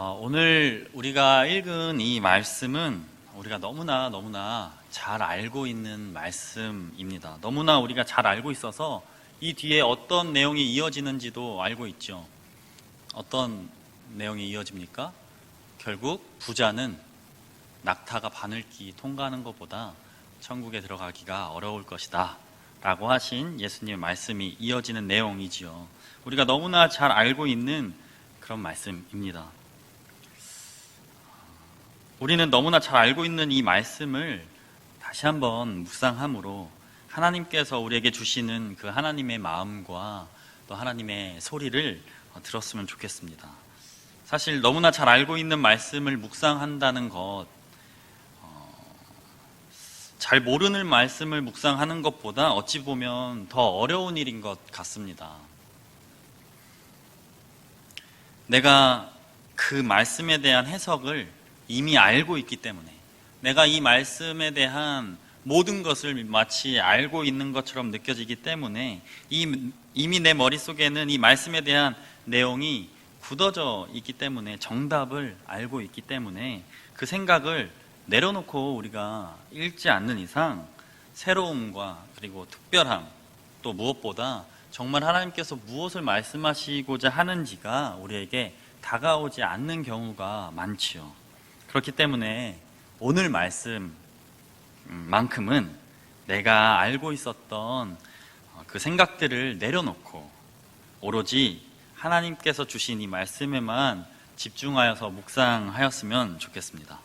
오늘 우리가 읽은 이 말씀은 우리가 너무나 잘 알고 있는 말씀입니다. 너무나 우리가 잘 알고 있어서 이 뒤에 어떤 내용이 이어지는지도 알고 있죠. 어떤 내용이 이어집니까? 결국 부자는 낙타가 바늘기 통과하는 것보다 천국에 들어가기가 어려울 것이다 라고 하신 예수님의 말씀이 이어지는 내용이지요. 우리가 너무나 잘 알고 있는 그런 말씀입니다. 우리는 너무나 잘 알고 있는 이 말씀을 다시 한번 묵상함으로 하나님께서 우리에게 주시는 그 하나님의 마음과 또 하나님의 소리를 들었으면 좋겠습니다. 사실 너무나 잘 알고 있는 말씀을 묵상한다는 것, 잘 모르는 말씀을 묵상하는 것보다 어찌 보면 더 어려운 일인 것 같습니다. 내가 그 말씀에 대한 해석을 이미 알고 있기 때문에, 내가 이 말씀에 대한 모든 것을 마치 알고 있는 것처럼 느껴지기 때문에 이미 내 머릿속에는 이 말씀에 대한 내용이 굳어져 있기 때문에, 정답을 알고 있기 때문에 그 생각을 내려놓고 우리가 읽지 않는 이상 새로움과 그리고 특별함, 또 무엇보다 정말 하나님께서 무엇을 말씀하시고자 하는지가 우리에게 다가오지 않는 경우가 많지요. 그렇기 때문에 오늘 말씀만큼은 내가 알고 있었던 그 생각들을 내려놓고 오로지 하나님께서 주신 이 말씀에만 집중하여서 묵상하였으면 좋겠습니다.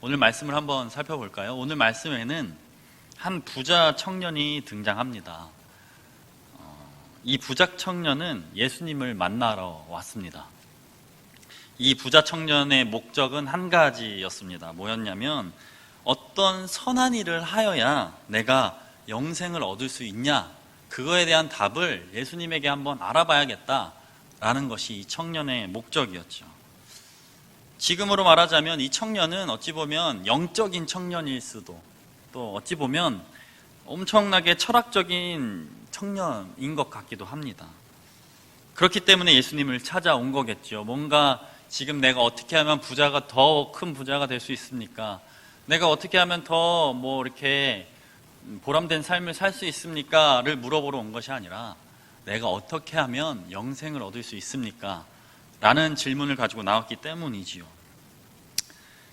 오늘 말씀을 한번 살펴볼까요? 오늘 말씀에는 한 부자 청년이 등장합니다. 이 부자 청년은 예수님을 만나러 왔습니다. 이 부자 청년의 목적은 한 가지였습니다. 뭐였냐면, 어떤 선한 일을 하여야 내가 영생을 얻을 수 있냐, 그거에 대한 답을 예수님에게 한번 알아봐야겠다라는 것이 이 청년의 목적이었죠. 지금으로 말하자면 이 청년은 어찌 보면 영적인 청년일 수도, 또 어찌 보면 엄청나게 철학적인 청년인 것 같기도 합니다. 그렇기 때문에 예수님을 찾아온 거겠죠. 뭔가 지금 내가 어떻게 하면 부자가 더 큰 부자가 될 수 있습니까? 내가 어떻게 하면 더 이렇게 보람된 삶을 살 수 있습니까?를 물어보러 온 것이 아니라, 내가 어떻게 하면 영생을 얻을 수 있습니까? 라는 질문을 가지고 나왔기 때문이지요.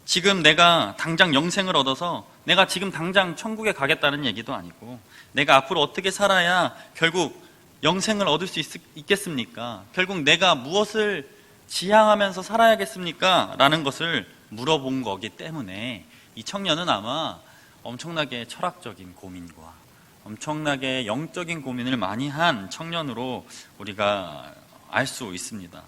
지금 내가 당장 영생을 얻어서 내가 지금 당장 천국에 가겠다는 얘기도 아니고, 내가 앞으로 어떻게 살아야 결국 영생을 얻을 수 있겠습니까? 결국 내가 무엇을 지향하면서 살아야겠습니까? 라는 것을 물어본 거기 때문에 이 청년은 아마 엄청나게 철학적인 고민과 엄청나게 영적인 고민을 많이 한 청년으로 우리가 알 수 있습니다.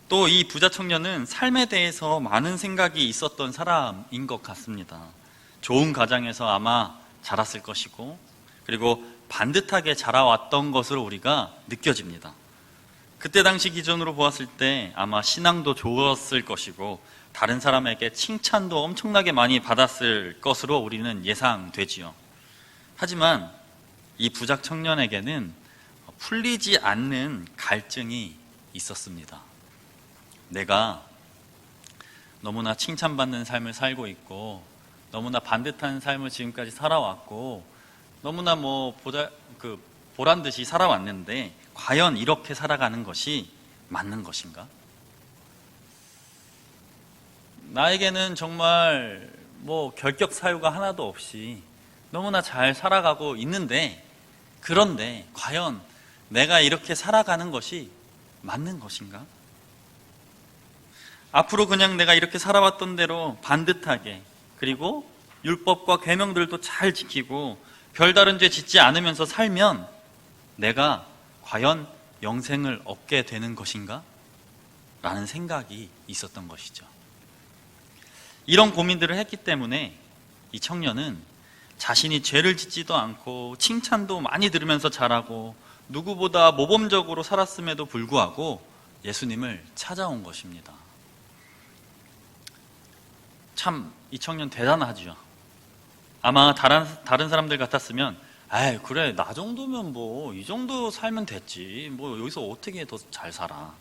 또 이 부자 청년은 삶에 대해서 많은 생각이 있었던 사람인 것 같습니다. 좋은 가정에서 아마 자랐을 것이고, 그리고 반듯하게 자라왔던 것으로 우리가 느껴집니다. 그때 당시 기준으로 보았을 때 아마 신앙도 좋았을 것이고, 다른 사람에게 칭찬도 엄청나게 많이 받았을 것으로 우리는 예상되지요. 하지만 이 부자 청년에게는 풀리지 않는 갈증이 있었습니다. 내가 너무나 칭찬받는 삶을 살고 있고, 너무나 반듯한 삶을 지금까지 살아왔고, 너무나 보란 듯이 살아왔는데 과연 이렇게 살아가는 것이 맞는 것인가? 나에게는 정말 결격 사유가 하나도 없이 너무나 잘 살아가고 있는데, 그런데 과연 내가 이렇게 살아가는 것이 맞는 것인가? 앞으로 그냥 내가 이렇게 살아왔던 대로 반듯하게, 그리고 율법과 계명들도 잘 지키고 별다른 죄 짓지 않으면서 살면 내가 과연 영생을 얻게 되는 것인가? 라는 생각이 있었던 것이죠. 이런 고민들을 했기 때문에 이 청년은 자신이 죄를 짓지도 않고 칭찬도 많이 들으면서 자라고 누구보다 모범적으로 살았음에도 불구하고 예수님을 찾아온 것입니다. 참 이 청년 대단하죠. 아마 다른 사람들 같았으면, 에이 그래 나 정도면 이 정도 살면 됐지, 여기서 어떻게 더 잘 살아,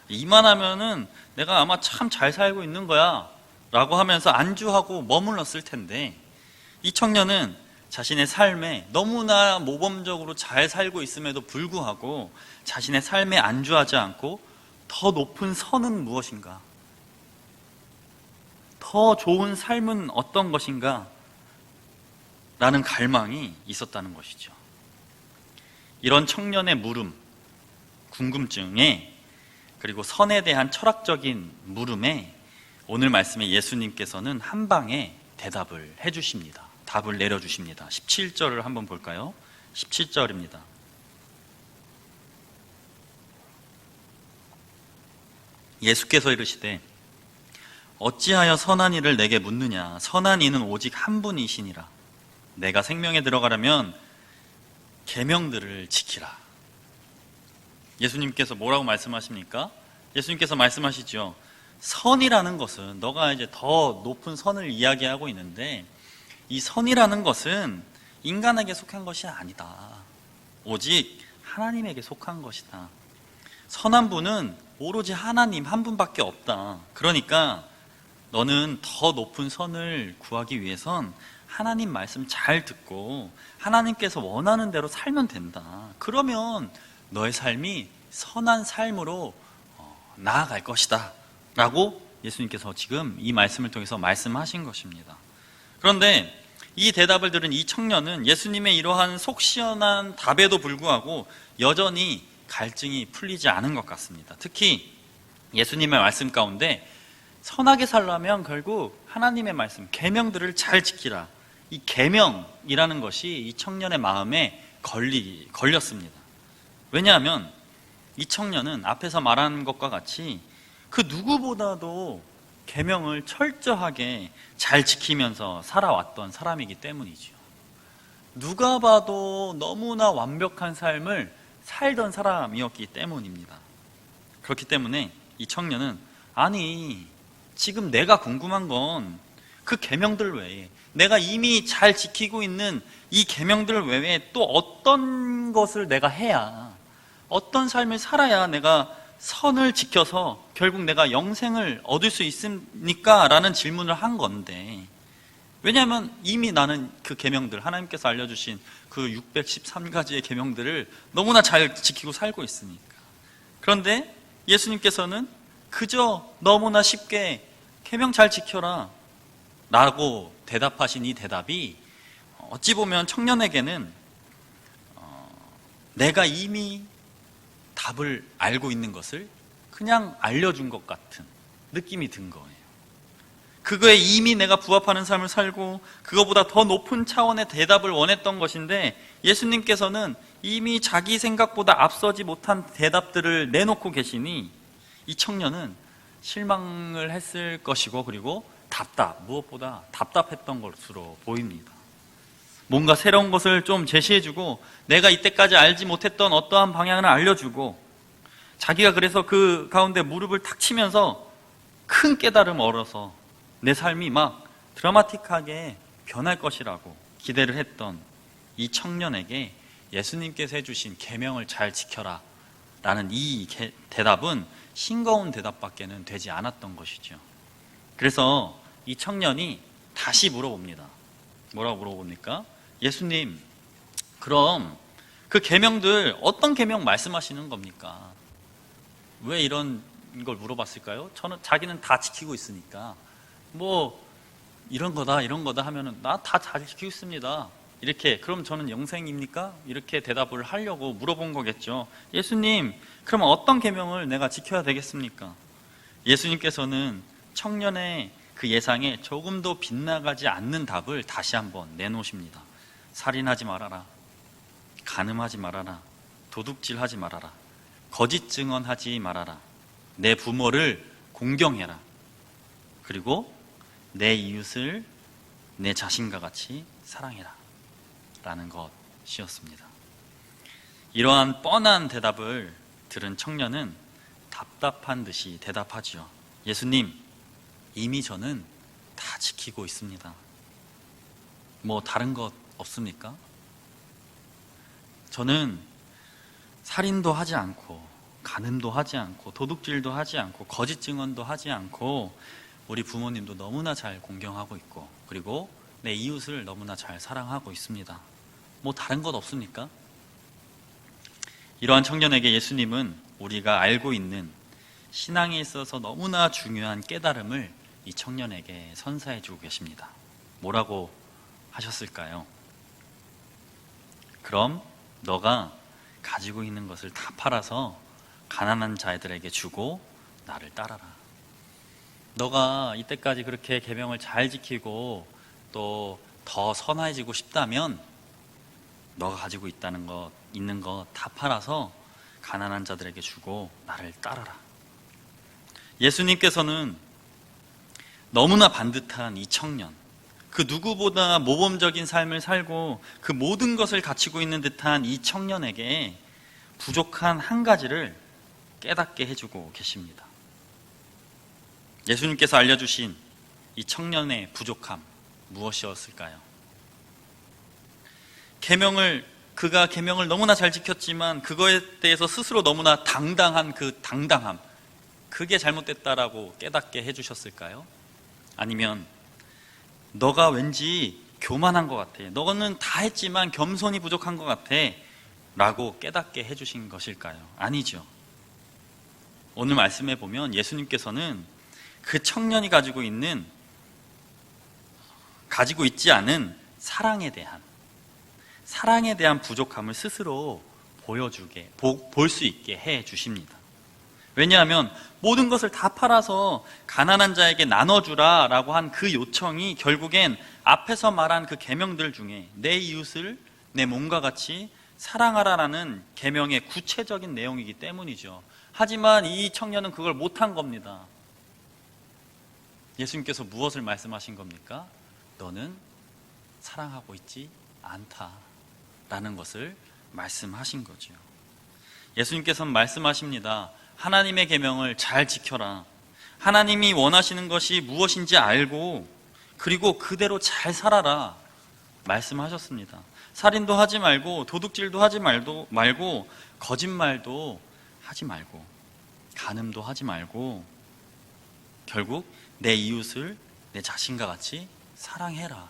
이만하면은 내가 아마 참 잘 살고 있는 거야 라고 하면서 안주하고 머물렀을 텐데, 이 청년은 자신의 삶에 너무나 모범적으로 잘 살고 있음에도 불구하고 자신의 삶에 안주하지 않고 더 높은 선은 무엇인가, 더 좋은 삶은 어떤 것인가 라는 갈망이 있었다는 것이죠. 이런 청년의 물음, 궁금증에, 그리고 선에 대한 철학적인 물음에 오늘 말씀에 예수님께서는 한 방에 대답을 해주십니다. 답을 내려주십니다. 17절을 한번 볼까요? 17절입니다. 예수께서 이르시되 어찌하여 선한 이를 내게 묻느냐, 선한 이는 오직 한 분이시니라. 내가 생명에 들어가려면 계명들을 지키라. 예수님께서 뭐라고 말씀하십니까? 예수님께서 말씀하시죠. 선이라는 것은, 너가 이제 더 높은 선을 이야기하고 있는데, 이 선이라는 것은 인간에게 속한 것이 아니다. 오직 하나님에게 속한 것이다. 선한 분은 오로지 하나님 한 분밖에 없다. 그러니까 너는 더 높은 선을 구하기 위해선 하나님 말씀 잘 듣고 하나님께서 원하는 대로 살면 된다. 그러면 너의 삶이 선한 삶으로 나아갈 것이다 라고 예수님께서 지금 이 말씀을 통해서 말씀하신 것입니다. 그런데 이 대답을 들은 이 청년은 예수님의 이러한 속 시원한 답에도 불구하고 여전히 갈증이 풀리지 않은 것 같습니다. 특히 예수님의 말씀 가운데 선하게 살려면 결국 하나님의 말씀, 계명들을 잘 지키라. 이 계명이라는 것이 이 청년의 마음에 걸렸습니다. 왜냐하면 이 청년은 앞에서 말한 것과 같이 그 누구보다도 계명을 철저하게 잘 지키면서 살아왔던 사람이기 때문이죠. 누가 봐도 너무나 완벽한 삶을 살던 사람이었기 때문입니다. 그렇기 때문에 이 청년은, 아니, 지금 내가 궁금한 건 그 계명들 외에, 내가 이미 잘 지키고 있는 이 계명들 외에 또 어떤 것을 내가 해야, 어떤 삶을 살아야 내가 선을 지켜서 결국 내가 영생을 얻을 수 있습니까? 라는 질문을 한 건데, 왜냐하면 이미 나는 그 계명들, 하나님께서 알려주신 그 613가지의 계명들을 너무나 잘 지키고 살고 있으니까. 그런데 예수님께서는 그저 너무나 쉽게 계명 잘 지켜라 라고 대답하신 이 대답이 어찌 보면 청년에게는 내가 이미 답을 알고 있는 것을 그냥 알려준 것 같은 느낌이 든 거예요. 그거에 이미 내가 부합하는 삶을 살고 그거보다 더 높은 차원의 대답을 원했던 것인데, 예수님께서는 이미 자기 생각보다 앞서지 못한 대답들을 내놓고 계시니 이 청년은 실망을 했을 것이고, 그리고 무엇보다 답답했던 것으로 보입니다. 뭔가 새로운 것을 좀 제시해주고 내가 이때까지 알지 못했던 어떠한 방향을 알려주고, 자기가 그래서 그 가운데 무릎을 탁 치면서 큰 깨달음을 얻어서 내 삶이 막 드라마틱하게 변할 것이라고 기대를 했던 이 청년에게 예수님께서 해주신 계명을 잘 지켜라 라는 이 대답은 싱거운 대답밖에는 되지 않았던 것이죠. 그래서 이 청년이 다시 물어봅니다. 뭐라고 물어봅니까? 예수님, 그럼 그 계명들 어떤 계명 말씀하시는 겁니까? 왜 이런 걸 물어봤을까요? 자기는 다 지키고 있으니까 뭐 이런 거다 하면은 나 다 잘 지키고 있습니다. 이렇게, 그럼 저는 영생입니까? 이렇게 대답을 하려고 물어본 거겠죠. 예수님, 그럼 어떤 계명을 내가 지켜야 되겠습니까? 예수님께서는 청년의 그 예상에 조금도 빗나가지 않는 답을 다시 한번 내놓으십니다. 살인하지 말아라, 간음하지 말아라, 도둑질하지 말아라, 거짓 증언하지 말아라, 내 부모를 공경해라, 그리고 내 이웃을 내 자신과 같이 사랑해라 라는 것이었습니다. 이러한 뻔한 대답을 들은 청년은 답답한 듯이 대답하지요. 예수님, 이미 저는 다 지키고 있습니다. 뭐 다른 것 없습니까? 저는 살인도 하지 않고 간음도 하지 않고 도둑질도 하지 않고 거짓 증언도 하지 않고 우리 부모님도 너무나 잘 공경하고 있고 그리고 내 이웃을 너무나 잘 사랑하고 있습니다. 뭐 다른 것 없습니까? 이러한 청년에게 예수님은 우리가 알고 있는 신앙에 있어서 너무나 중요한 깨달음을 이 청년에게 선사해 주고 계십니다. 뭐라고 하셨을까요? 그럼 너가 가지고 있는 것을 다 팔아서 가난한 자들에게 주고 나를 따라라. 너가 이때까지 그렇게 계명을 잘 지키고 또 더 선해지고 싶다면 너가 가지고 있는 것 다 팔아서 가난한 자들에게 주고 나를 따라라. 예수님께서는 너무나 반듯한 이 청년, 그 누구보다 모범적인 삶을 살고 그 모든 것을 갖추고 있는 듯한 이 청년에게 부족한 한 가지를 깨닫게 해주고 계십니다. 예수님께서 알려주신 이 청년의 부족함 무엇이었을까요? 그가 계명을 너무나 잘 지켰지만 그거에 대해서 스스로 너무나 당당한 그 당당함, 그게 잘못됐다라고 깨닫게 해주셨을까요? 아니면 너가 왠지 교만한 것 같아, 너는 다 했지만 겸손이 부족한 것 같아 라고 깨닫게 해주신 것일까요? 아니죠. 오늘 말씀해 보면 예수님께서는 그 청년이 가지고 있지 않은 사랑에 대한 부족함을 스스로 볼 수 있게 해 주십니다. 왜냐하면 모든 것을 다 팔아서 가난한 자에게 나눠주라 라고 한 그 요청이 결국엔 앞에서 말한 그 계명들 중에 내 이웃을 내 몸과 같이 사랑하라라는 계명의 구체적인 내용이기 때문이죠. 하지만 이 청년은 그걸 못한 겁니다. 예수님께서 무엇을 말씀하신 겁니까? 너는 사랑하고 있지 않다라는 것을 말씀하신 거죠. 예수님께서는 말씀하십니다. 하나님의 계명을 잘 지켜라. 하나님이 원하시는 것이 무엇인지 알고 그리고 그대로 잘 살아라 말씀하셨습니다. 살인도 하지 말고 도둑질도 하지 말고 거짓말도 하지 말고 간음도 하지 말고 결국 내 이웃을 내 자신과 같이 사랑해라.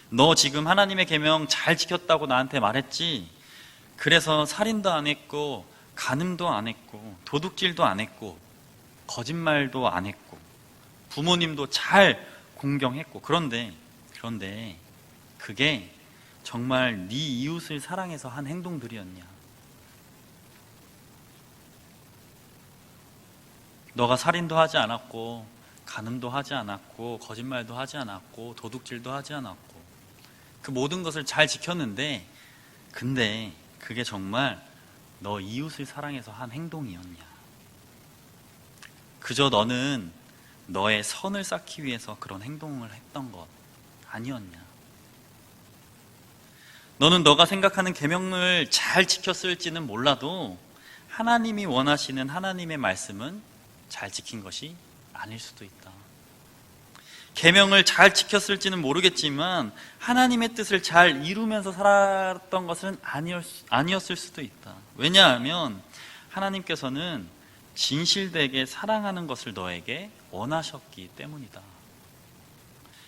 너 지금 하나님의 계명 잘 지켰다고 나한테 말했지? 그래서 살인도 안 했고 간음도 안 했고 도둑질도 안 했고 거짓말도 안 했고 부모님도 잘 공경했고 그런데 그게 정말 네 이웃을 사랑해서 한 행동들이었냐? 너가 살인도 하지 않았고 간음도 하지 않았고 거짓말도 하지 않았고 도둑질도 하지 않았고 그 모든 것을 잘 지켰는데 근데 그게 정말 너 이웃을 사랑해서 한 행동이었냐? 그저 너는 너의 선을 쌓기 위해서 그런 행동을 했던 것 아니었냐? 너는 너가 생각하는 계명을 잘 지켰을지는 몰라도 하나님이 원하시는 하나님의 말씀은 잘 지킨 것이 아닐 수도 있다. 계명을 잘 지켰을지는 모르겠지만 하나님의 뜻을 잘 이루면서 살았던 것은 아니었을 수도 있다. 왜냐하면 하나님께서는 진실되게 사랑하는 것을 너에게 원하셨기 때문이다.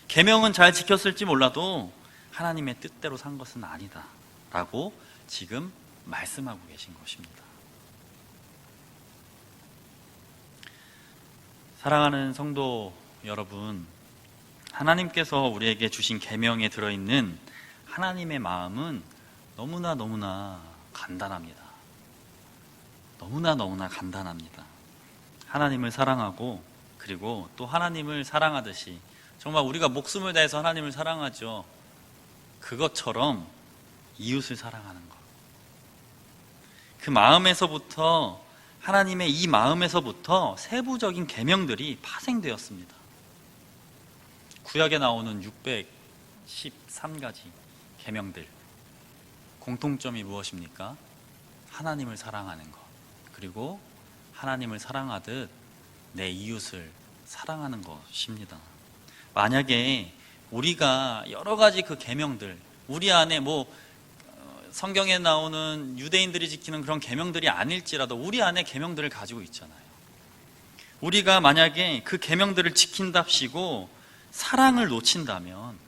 계명은 잘 지켰을지 몰라도 하나님의 뜻대로 산 것은 아니다 라고 지금 말씀하고 계신 것입니다. 사랑하는 성도 여러분, 하나님께서 우리에게 주신 계명에 들어있는 하나님의 마음은 너무나 간단합니다. 너무나 간단합니다. 하나님을 사랑하고 그리고 또 하나님을 사랑하듯이 정말 우리가 목숨을 다해서 하나님을 사랑하죠. 그것처럼 이웃을 사랑하는 것. 그 마음에서부터 하나님의 이 마음에서부터 세부적인 계명들이 파생되었습니다. 구약에 나오는 613가지 계명들 공통점이 무엇입니까? 하나님을 사랑하는 것 그리고 하나님을 사랑하듯 내 이웃을 사랑하는 것입니다. 만약에 우리가 여러 가지 그 계명들 우리 안에 성경에 나오는 유대인들이 지키는 그런 계명들이 아닐지라도 우리 안에 계명들을 가지고 있잖아요. 우리가 만약에 그 계명들을 지킨답시고 사랑을 놓친다면,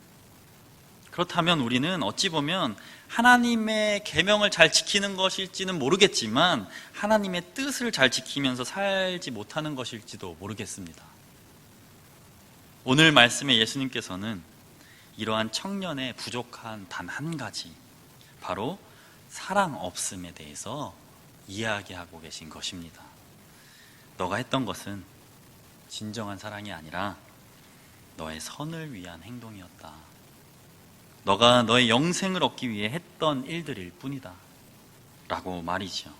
그렇다면 우리는 어찌 보면 하나님의 계명을 잘 지키는 것일지는 모르겠지만 하나님의 뜻을 잘 지키면서 살지 못하는 것일지도 모르겠습니다. 오늘 말씀에 예수님께서는 이러한 청년의 부족한 단 한 가지, 바로 사랑 없음에 대해서 이야기하고 계신 것입니다. 너가 했던 것은 진정한 사랑이 아니라 너의 선을 위한 행동이었다. 너가 너의 영생을 얻기 위해 했던 일들일 뿐이다 라고 말이죠.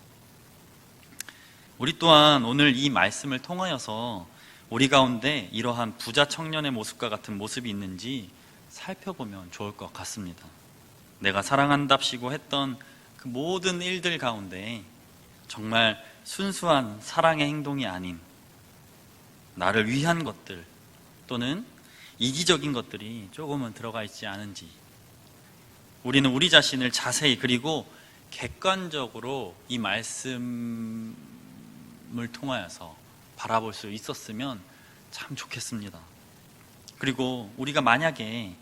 우리 또한 오늘 이 말씀을 통하여서 우리 가운데 이러한 부자 청년의 모습과 같은 모습이 있는지 살펴보면 좋을 것 같습니다. 내가 사랑한답시고 했던 그 모든 일들 가운데 정말 순수한 사랑의 행동이 아닌 나를 위한 것들 또는 이기적인 것들이 조금은 들어가 있지 않은지, 우리는 우리 자신을 자세히 그리고 객관적으로 이 말씀을 통하여서 바라볼 수 있었으면 참 좋겠습니다. 그리고 우리가 만약에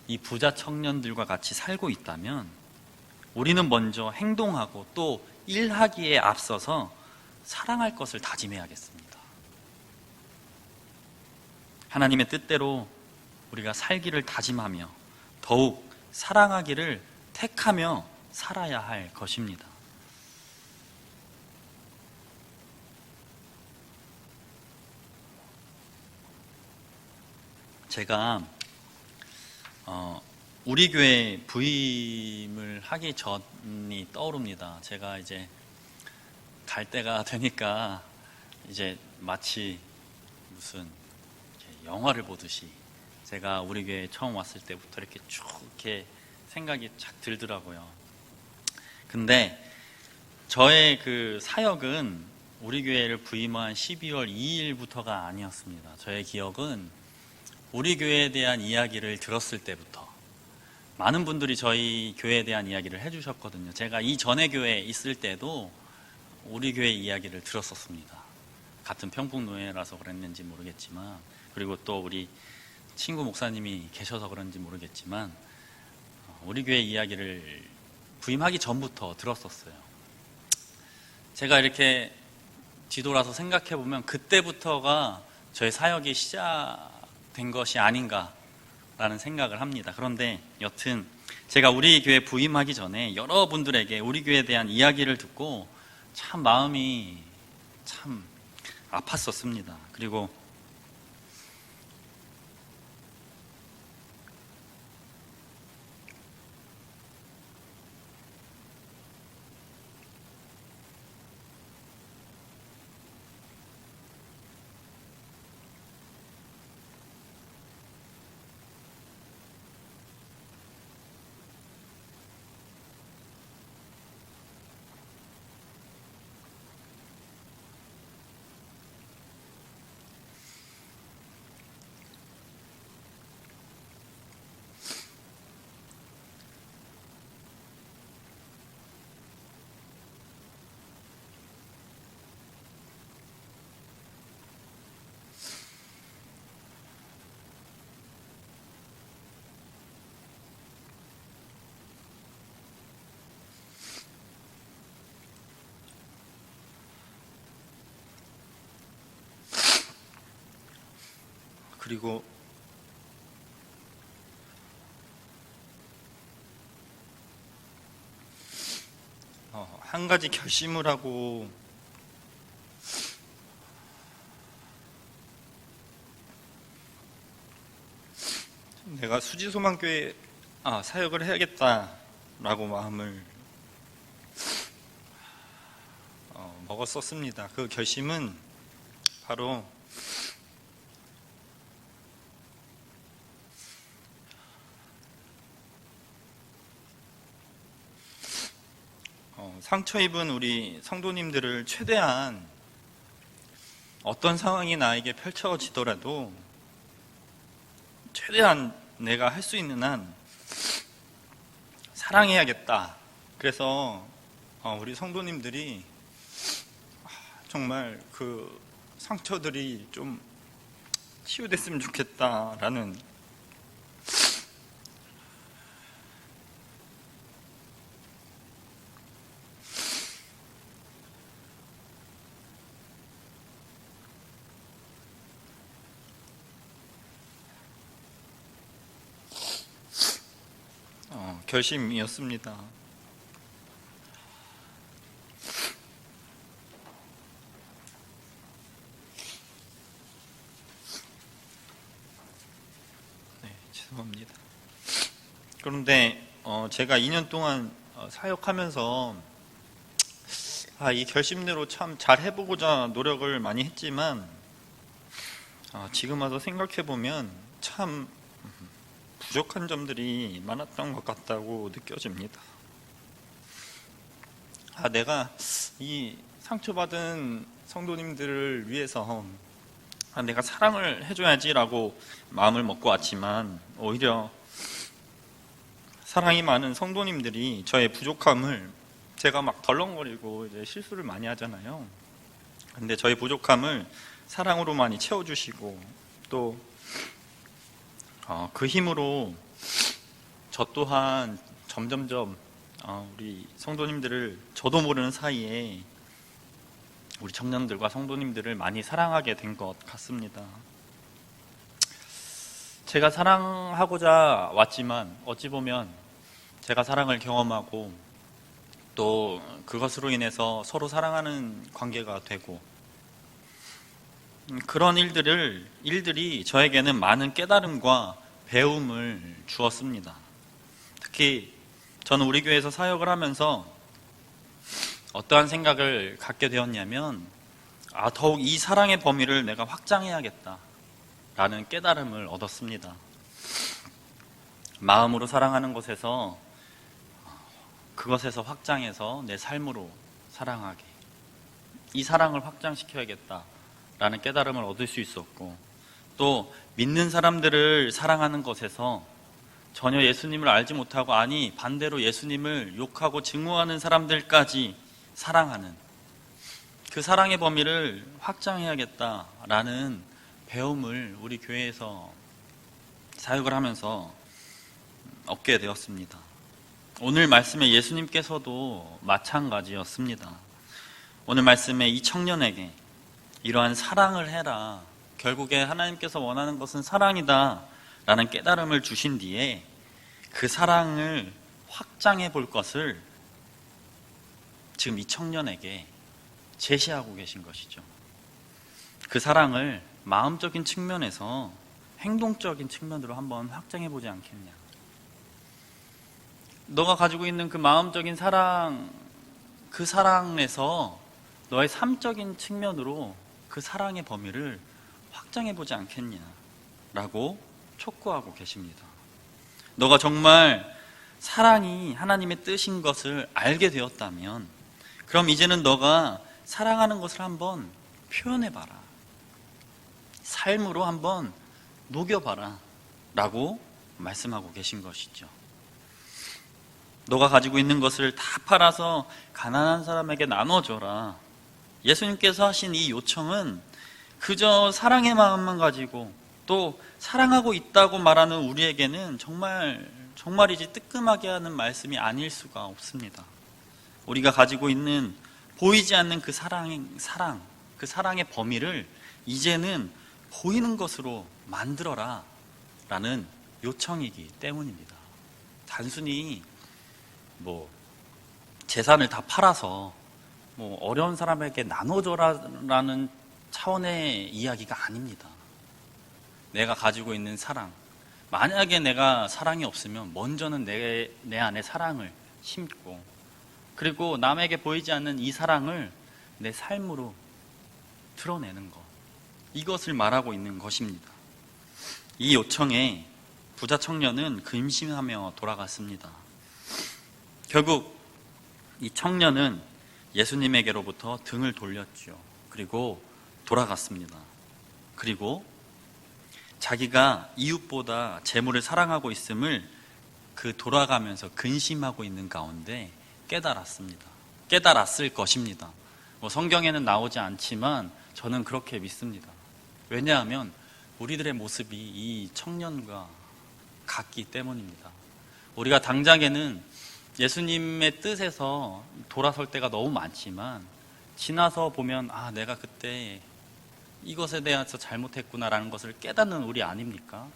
이 부자 청년들과 같이 살고 있다면 우리는 먼저 행동하고 또 일하기에 앞서서 사랑할 것을 다짐해야겠습니다. 하나님의 뜻대로 우리가 살기를 다짐하며 더욱 사랑하기를 택하며 살아야 할 것입니다. 제가 우리 교회 부임을 하기 전이 떠오릅니다. 제가 이제 갈 때가 되니까 이제 마치 무슨 영화를 보듯이 제가 우리 교회에 처음 왔을 때부터 이렇게 쭉 이렇게 생각이 착 들더라고요. 근데 저의 그 사역은 우리 교회를 부임한 12월 2일부터가 아니었습니다. 저의 기억은 우리 교회에 대한 이야기를 들었을 때부터 많은 분들이 저희 교회에 대한 이야기를 해주셨거든요. 제가 이 전에 교회에 있을 때도 우리 교회 이야기를 들었었습니다. 같은 평풍노예라서 그랬는지 모르겠지만, 그리고 또 우리 친구 목사님이 계셔서 그런지 모르겠지만 우리 교회 이야기를 부임하기 전부터 들었었어요. 제가 이렇게 뒤돌아서 생각해보면 그때부터가 저의 사역이 시작된 것이 아닌가라는 생각을 합니다. 그런데 여튼 제가 우리 교회 부임하기 전에 여러분들에게 우리 교회에 대한 이야기를 듣고 참 마음이 참 아팠었습니다. 그리고 한 가지 결심을 하고 내가 수지소망교회 사역을 해야겠다라고 마음을 먹었었습니다. 그 결심은 바로 상처 입은 우리 성도님들을 최대한 어떤 상황이 나에게 펼쳐지더라도 최대한 내가 할 수 있는 한 사랑해야겠다. 그래서 우리 성도님들이 정말 그 상처들이 좀 치유됐으면 좋겠다라는 결심이었습니다. 네, 죄송합니다. 그런데 제가 2년 동안 사역하면서 이 결심대로 참 잘 해보고자 노력을 많이 했지만 지금 와서 생각해보면 참 부족한 점들이 많았던 것 같다고 느껴집니다. 내가 이 상처받은 성도님들을 위해서 내가 사랑을 해줘야지라고 마음을 먹고 왔지만 오히려 사랑이 많은 성도님들이 저의 부족함을, 제가 막 덜렁거리고 이제 실수를 많이 하잖아요. 근데 저의 부족함을 사랑으로 많이 채워주시고 또 그 힘으로 저 또한 점점점 우리 성도님들을 저도 모르는 사이에 우리 청년들과 성도님들을 많이 사랑하게 된 것 같습니다. 제가 사랑하고자 왔지만 어찌 보면 제가 사랑을 경험하고 또 그것으로 인해서 서로 사랑하는 관계가 되고 그런 일들이 저에게는 많은 깨달음과 배움을 주었습니다. 특히 저는 우리 교회에서 사역을 하면서 어떠한 생각을 갖게 되었냐면 더욱 이 사랑의 범위를 내가 확장해야겠다 라는 깨달음을 얻었습니다. 마음으로 사랑하는 것에서 그것에서 확장해서 내 삶으로 사랑하게, 이 사랑을 확장시켜야겠다 라는 깨달음을 얻을 수 있었고, 또 믿는 사람들을 사랑하는 것에서 전혀 예수님을 알지 못하고 반대로 예수님을 욕하고 증오하는 사람들까지 사랑하는 그 사랑의 범위를 확장해야겠다라는 배움을 우리 교회에서 사역을 하면서 얻게 되었습니다. 오늘 말씀에 예수님께서도 마찬가지였습니다. 오늘 말씀에 이 청년에게 이러한 사랑을 해라, 결국에 하나님께서 원하는 것은 사랑이다 라는 깨달음을 주신 뒤에 그 사랑을 확장해 볼 것을 지금 이 청년에게 제시하고 계신 것이죠. 그 사랑을 마음적인 측면에서 행동적인 측면으로 한번 확장해 보지 않겠냐. 너가 가지고 있는 그 마음적인 사랑, 그 사랑에서 너의 삶적인 측면으로 그 사랑의 범위를 확장해 보지 않겠냐라고 촉구하고 계십니다. 너가 정말 사랑이 하나님의 뜻인 것을 알게 되었다면 그럼 이제는 너가 사랑하는 것을 한번 표현해봐라, 삶으로 한번 녹여봐라 라고 말씀하고 계신 것이죠. 너가 가지고 있는 것을 다 팔아서 가난한 사람에게 나눠줘라. 예수님께서 하신 이 요청은 그저 사랑의 마음만 가지고 또 사랑하고 있다고 말하는 우리에게는 정말이지 뜨끔하게 하는 말씀이 아닐 수가 없습니다. 우리가 가지고 있는 보이지 않는 그 그 사랑의 범위를 이제는 보이는 것으로 만들어라 라는 요청이기 때문입니다. 단순히 재산을 다 팔아서 어려운 사람에게 나눠줘라라는 차원의 이야기가 아닙니다. 내가 가지고 있는 사랑, 만약에 내가 사랑이 없으면 먼저는 내 안에 사랑을 심고, 그리고 남에게 보이지 않는 이 사랑을 내 삶으로 드러내는 것, 이것을 말하고 있는 것입니다. 이 요청에 부자 청년은 근심하며 돌아갔습니다. 결국 이 청년은 예수님에게로부터 등을 돌렸죠. 그리고 돌아갔습니다. 그리고 자기가 이웃보다 재물을 사랑하고 있음을 그 돌아가면서 근심하고 있는 가운데 깨달았습니다. 깨달았을 것입니다. 성경에는 나오지 않지만 저는 그렇게 믿습니다. 왜냐하면 우리들의 모습이 이 청년과 같기 때문입니다. 우리가 당장에는 예수님의 뜻에서 돌아설 때가 너무 많지만 지나서 보면 내가 그때 이것에 대해서 잘못했구나라는 것을 깨닫는 우리 아닙니까?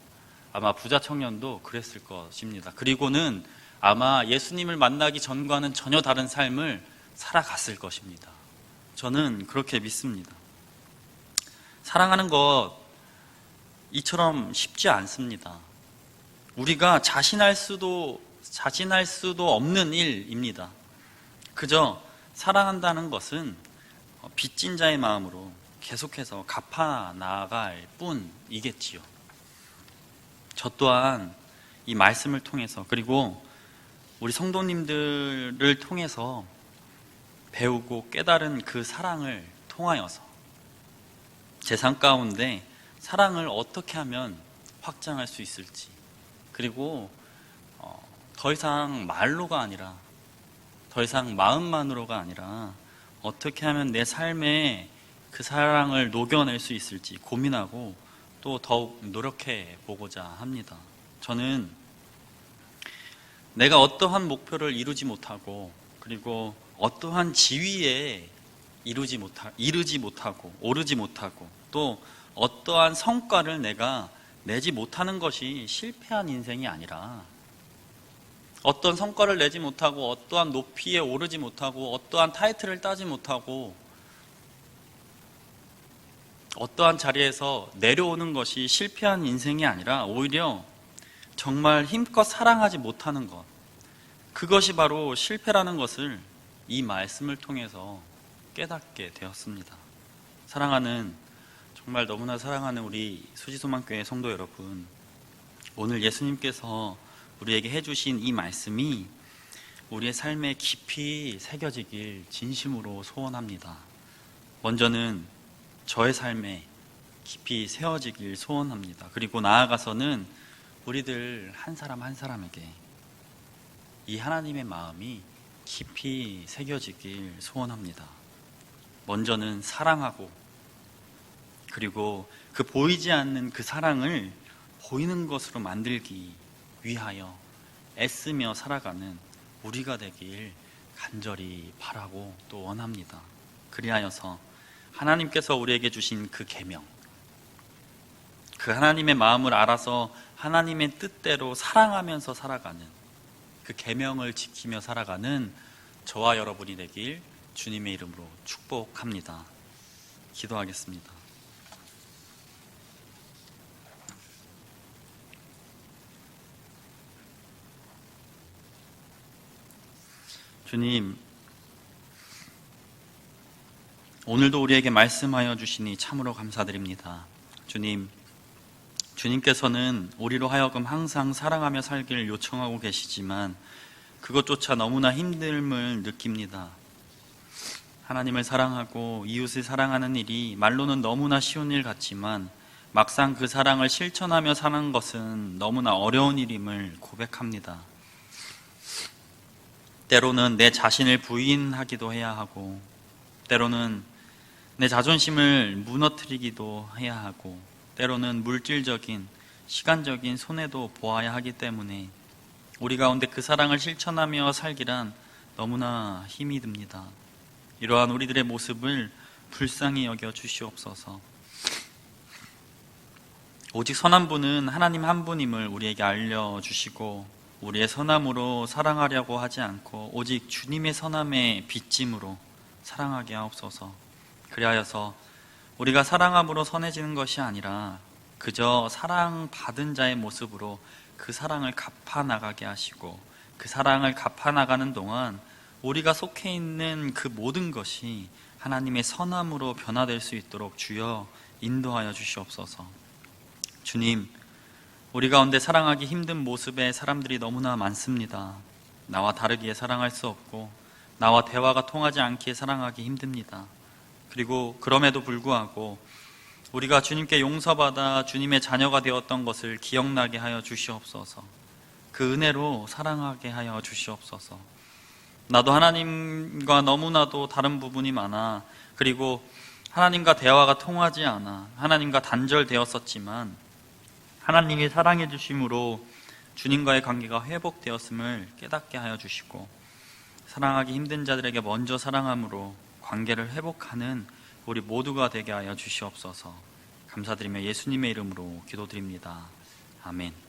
아마 부자 청년도 그랬을 것입니다. 그리고는 아마 예수님을 만나기 전과는 전혀 다른 삶을 살아갔을 것입니다. 저는 그렇게 믿습니다. 사랑하는 것 이처럼 쉽지 않습니다. 우리가 자신할 수도 없는 일입니다. 그저 사랑한다는 것은 빚진 자의 마음으로 계속해서 갚아 나갈 뿐이겠지요. 저 또한 이 말씀을 통해서 그리고 우리 성도님들을 통해서 배우고 깨달은 그 사랑을 통하여서 제 삶 가운데 사랑을 어떻게 하면 확장할 수 있을지, 그리고 더 이상 말로가 아니라 더 이상 마음만으로가 아니라 어떻게 하면 내 삶에 그 사랑을 녹여낼 수 있을지 고민하고 또 더욱 노력해 보고자 합니다. 저는 내가 어떠한 목표를 이루지 못하고 그리고 어떠한 지위에 이르지 못하고 오르지 못하고 또 어떠한 성과를 내가 내지 못하는 것이 실패한 인생이 아니라, 어떤 성과를 내지 못하고 어떠한 높이에 오르지 못하고 어떠한 타이틀을 따지 못하고 어떠한 자리에서 내려오는 것이 실패한 인생이 아니라 오히려 정말 힘껏 사랑하지 못하는 것, 그것이 바로 실패라는 것을 이 말씀을 통해서 깨닫게 되었습니다. 정말 너무나 사랑하는 우리 수지소망교회 성도 여러분, 오늘 예수님께서 우리에게 해주신 이 말씀이 우리의 삶에 깊이 새겨지길 진심으로 소원합니다. 먼저는 저의 삶에 깊이 새어지길 소원합니다. 그리고 나아가서는 우리들 한 사람 한 사람에게 이 하나님의 마음이 깊이 새겨지길 소원합니다. 먼저는 사랑하고, 그리고 그 보이지 않는 그 사랑을 보이는 것으로 만들기 위하여 애쓰며 살아가는 우리가 되길 간절히 바라고 또 원합니다. 그리하여서 하나님께서 우리에게 주신 그 계명, 그 하나님의 마음을 알아서 하나님의 뜻대로 사랑하면서 살아가는 그 계명을 지키며 살아가는 저와 여러분이 되길 주님의 이름으로 축복합니다. 기도하겠습니다. 주님, 오늘도 우리에게 말씀하여 주시니 참으로 감사드립니다. 주님께서는 우리로 하여금 항상 사랑하며 살기를 요청하고 계시지만 그것조차 너무나 힘듦을 느낍니다. 하나님을 사랑하고 이웃을 사랑하는 일이 말로는 너무나 쉬운 일 같지만 막상 그 사랑을 실천하며 사는 것은 너무나 어려운 일임을 고백합니다. 때로는 내 자신을 부인하기도 해야 하고, 때로는 내 자존심을 무너뜨리기도 해야 하고, 때로는 물질적인, 시간적인 손해도 보아야 하기 때문에 우리 가운데 그 사랑을 실천하며 살기란 너무나 힘이 듭니다. 이러한 우리들의 모습을 불쌍히 여겨 주시옵소서. 오직 선한 분은 하나님 한 분임을 우리에게 알려주시고, 우리의 선함으로 사랑하려고 하지 않고 오직 주님의 선함의 빚짐으로 사랑하게 하옵소서. 그리하여서 우리가 사랑함으로 선해지는 것이 아니라 그저 사랑받은 자의 모습으로 그 사랑을 갚아나가게 하시고, 그 사랑을 갚아나가는 동안 우리가 속해 있는 그 모든 것이 하나님의 선함으로 변화될 수 있도록 주여 인도하여 주시옵소서. 주님, 우리 가운데 사랑하기 힘든 모습의 사람들이 너무나 많습니다. 나와 다르기에 사랑할 수 없고 나와 대화가 통하지 않기에 사랑하기 힘듭니다. 그리고 그럼에도 불구하고 우리가 주님께 용서받아 주님의 자녀가 되었던 것을 기억나게 하여 주시옵소서. 그 은혜로 사랑하게 하여 주시옵소서. 나도 하나님과 너무나도 다른 부분이 많아, 그리고 하나님과 대화가 통하지 않아, 하나님과 단절되었었지만 하나님이 사랑해 주심으로 주님과의 관계가 회복되었음을 깨닫게 하여 주시고, 사랑하기 힘든 자들에게 먼저 사랑함으로 관계를 회복하는 우리 모두가 되게 하여 주시옵소서. 감사드리며 예수님의 이름으로 기도드립니다. 아멘.